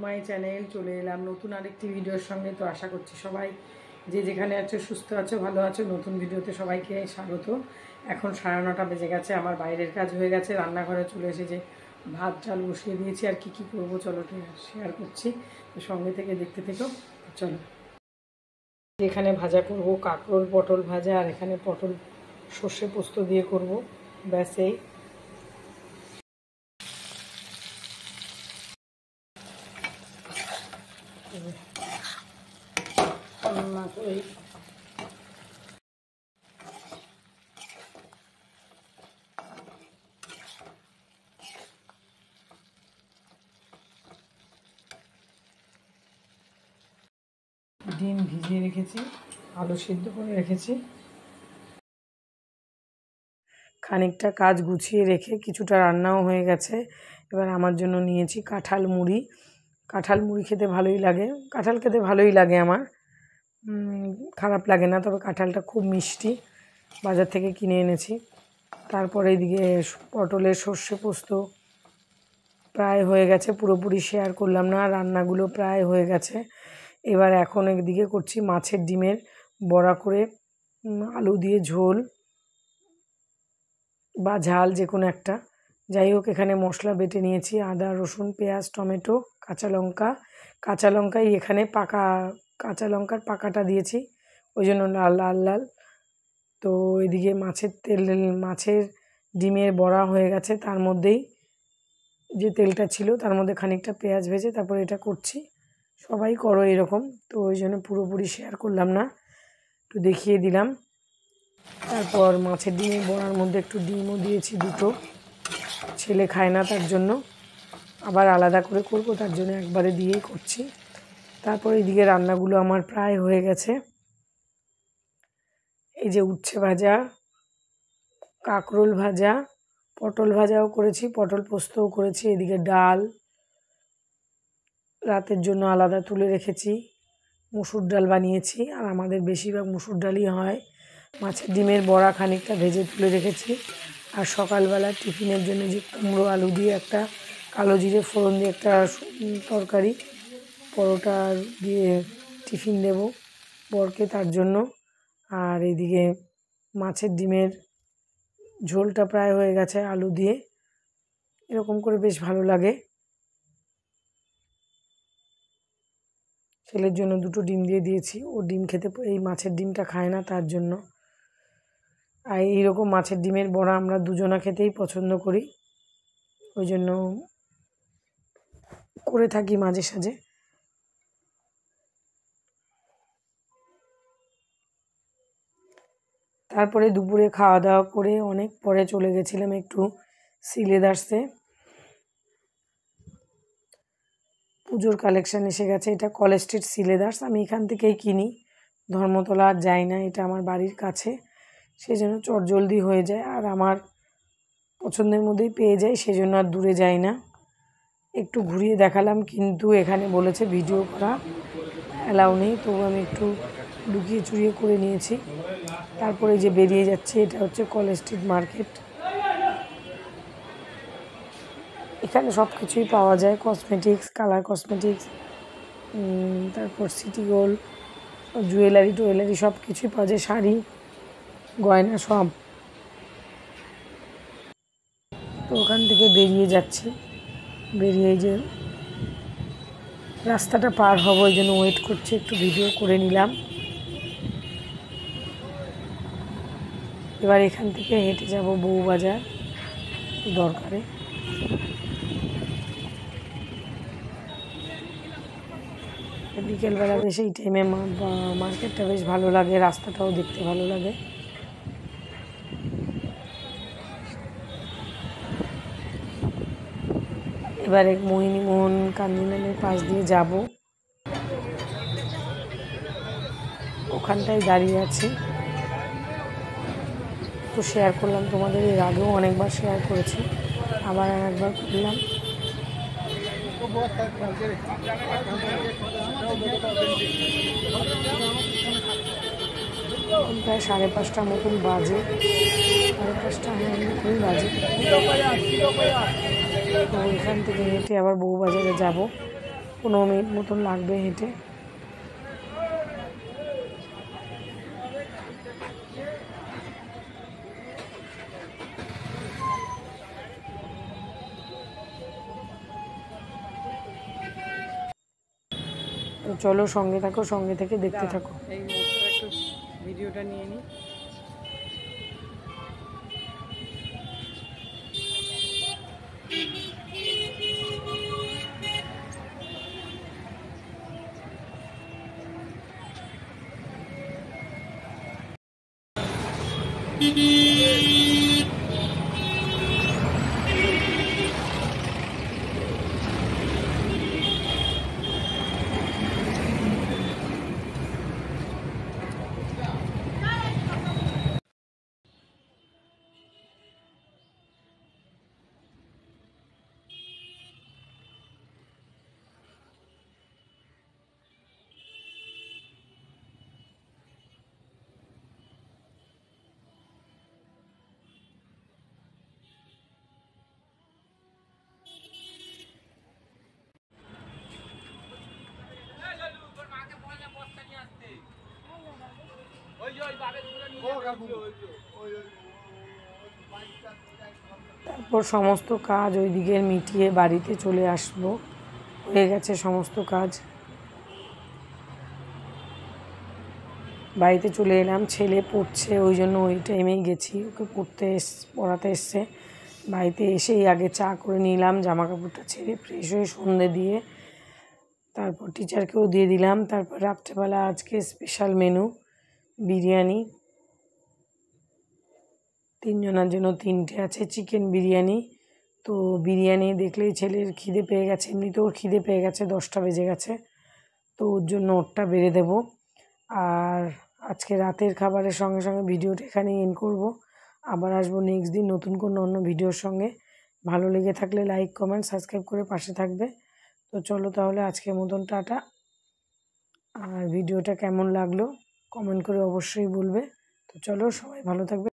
My channel চলে এলাম নতুন আরেকটি ভিডিওর সঙ্গে। তো আশা করছি সবাই যে যেখানে আছো সুস্থ আছো, ভালো আছো। নতুন ভিডিওতে সবাইকে স্বাগত। এখন 9:30 বেজে গেছে, আমার বাইরের কাজ হয়ে গেছে, রান্নাঘরে চলে এসেছে, ভাত চাল বসিয়ে দিয়েছি। আর কি করবো চলো শেয়ার করছি, তো সঙ্গে থেকে দেখতে থেকো। চলো, এখানে ভাজা করব কাঁকরোল পটল ভাজা, আর এখানে পটল সর্ষে পোস্ত দিয়ে করব, ব্যাস এই। ডিম ভিজিয়ে রেখেছি, আলু সিদ্ধ করে রেখেছি। খানিকটা কাজ গুছিয়ে রেখে কিছুটা রান্নাও হয়ে গেছে। এবার আমার জন্য নিয়েছি কাঁঠাল মুড়ি। কাঁঠাল মুড়ি খেতে ভালোই লাগে, কাঁঠাল খেতে ভালোই লাগে আমার, খারাপ লাগে না। তবে কাঁঠালটা খুব মিষ্টি, বাজার থেকে কিনে এনেছি। তারপরে এদিকে পটলের সর্ষে পোস্ত প্রায় হয়ে গেছে, পুরোপুরি শেয়ার করলাম না, রান্নাগুলো প্রায় হয়ে গেছে। এবার এখন একদিকে করছি মাছের ডিমের বড়া করে, আলু দিয়ে ঝোল বা ঝাল যে কোনো একটা, যাই হোক। এখানে মশলা বেটে নিয়েছি, আদা রসুন পেঁয়াজ টমেটো কাঁচা লঙ্কাই এখানে পাকা, কাঁচা লঙ্কার পাকাটা দিয়েছি, ওই জন্য লাল লাল লাল। তো এদিকে মাছের ডিমের বড়া হয়ে গেছে, তার মধ্যেই যে তেলটা ছিল তার মধ্যে খানিকটা পেঁয়াজ ভেজে তারপর এটা করছি। সবাই করো এরকম, তো ওই জন্য পুরোপুরি শেয়ার করলাম না, একটু দেখিয়ে দিলাম। তারপর মাছের ডিমের বড়ার মধ্যে একটু ডিমও দিয়েছি, দুটো। ছেলে খায় না, তার জন্য আবার আলাদা করে করব, তার জন্য একবারে দিয়েই করছি। তারপর এইদিকে রান্নাগুলো আমার প্রায় হয়ে গেছে। এই যে উচ্ছে ভাজা, কাঁকরোল ভাজা, পটল ভাজাও করেছি, পটল পোস্তও করেছি। এদিকে ডাল রাতের জন্য আলাদা তুলে রেখেছি, মুসুর ডাল বানিয়েছি, আর আমাদের বেশিরভাগ মুসুর ডালই হয়। মাছের ডিমের বড়া খানিকটা ভেজে তুলে রেখেছি। আর সকালবেলা টিফিনের জন্য যে কুমড়ো আলু দিয়ে একটা কালো জিরে ফোড়ন দিয়ে একটা তরকারি, পরোটা দিয়ে টিফিন দেব বরকে, তার জন্য। আর এদিকে মাছের ডিমের ঝোলটা প্রায় হয়ে গেছে আলু দিয়ে, এরকম করে বেশ ভালো লাগে। ছেলের জন্য দুটো ডিম দিয়ে দিয়েছি, ও ডিম খেতে, এই মাছের ডিমটা খায় না, তার জন্য। আর এইরকম মাছের ডিমের বড়া আমরা দুজনা খেতেই পছন্দ করি, ওই জন্য করে থাকি মাঝে সাঝে। তারপরে দুপুরে খাওয়া দাওয়া করে অনেক পরে চলে গেছিলাম একটু সিলেদার্সে, পুজোর কালেকশান এসে গেছে। এটা কলেজ স্ট্রিট সিলেদার্স, আমি এখান থেকেই কিনি, ধর্মতলা আর যাই না, এটা আমার বাড়ির কাছে, সেই জন্য চটজলদি হয়ে যায়, আর আমার পছন্দের মধ্যেই পেয়ে যাই, সেই জন্য আর দূরে যাই না। একটু ঘুরিয়ে দেখালাম, কিন্তু এখানে বলেছে ভিডিও করা অ্যালাউ নেই, তবু আমি একটু লুকিয়ে চুরিয়ে করে নিয়েছি। তারপরে যে বেরিয়ে যাচ্ছে, এটা হচ্ছে কলেজ স্ট্রিট মার্কেট। এখানে সব কিছুই পাওয়া যায়, কসমেটিক্স, কালার কসমেটিক্স, তারপর সিটি গোল্ড, জুয়েলারি সব কিছুই পাওয়া যায়, শাড়ি গয়না সব। তো ওখান থেকে বেরিয়ে যাচ্ছি, বেরিয়ে যে রাস্তাটা পার হব, ওই জন্য ওয়েট করছি, একটু ভিডিও করে নিলাম। এবার এখান থেকে হেঁটে যাব বউবাজার দরকারে। বিকেলবেলা বেশ এই টাইমে মার্কেটটা বেশ ভালো লাগে, রাস্তাটাও দেখতে ভালো লাগে। এবারে মোহিনীমোহন কাঞ্জিলালের পাশ দিয়ে যাব, ওখানটায় দাঁড়িয়ে আছি, তো শেয়ার করলাম তোমাদের। এর আগেও অনেকবার শেয়ার করেছি, আবার একবার করলাম। প্রায় 5:30 মতন বাজে, 5:30 মতন বাজে। তো এখান থেকে হেঁটে আবার বউবাজারে যাব। 15 মিনিট মতন লাগবে হেঁটে। তো চলো সঙ্গে থাকো, সঙ্গে থেকে দেখতে থাকো। এই একটু ভিডিওটা নিয়ে নিই। তারপর সমস্ত কাজ ওই দিকের মিটিয়ে বাড়িতে চলে আসবো। হয়ে গেছে সমস্ত কাজ, বাড়িতে চলে এলাম। ছেলে পড়ছে, ওই জন্য ওই টাইমেই গেছি, ওকে পড়াতে এসছে। বাড়িতে এসেই আগে চা করে নিলাম, জামা কাপড়টা ছেড়ে ফ্রেশ হয়ে সন্ধে দিয়ে তারপর টিচারকেও দিয়ে দিলাম। তারপর রাত্রেবেলা আজকে স্পেশাল মেনু বিরিয়ানি, 3 জনের জন্য 3টে আছে চিকেন বিরিয়ানি। তো বিরিয়ানি দেখলেই ছেলের খিদে পেয়ে গেছে, এমনিতেও ওর খিদে পেয়ে গেছে, 10টা বেজে গেছে, তো ওর জন্য ওরটা বেড়ে দেবো। আর আজকে রাতের খাবারের সঙ্গে সঙ্গে ভিডিওটা এখানেই এন্ড করব। আবার আসবো নেক্সট দিন নতুন কোনো অন্য ভিডিওর সঙ্গে। ভালো লেগে থাকলে লাইক কমেন্ট সাবস্ক্রাইব করে পাশে থাকবে। তো চলো তাহলে আজকের মতন টাটা। আর ভিডিওটা কেমন লাগলো কমেন্ট করে অবশ্যই বলবে। তো চলো, সবাই ভালো থাকবে।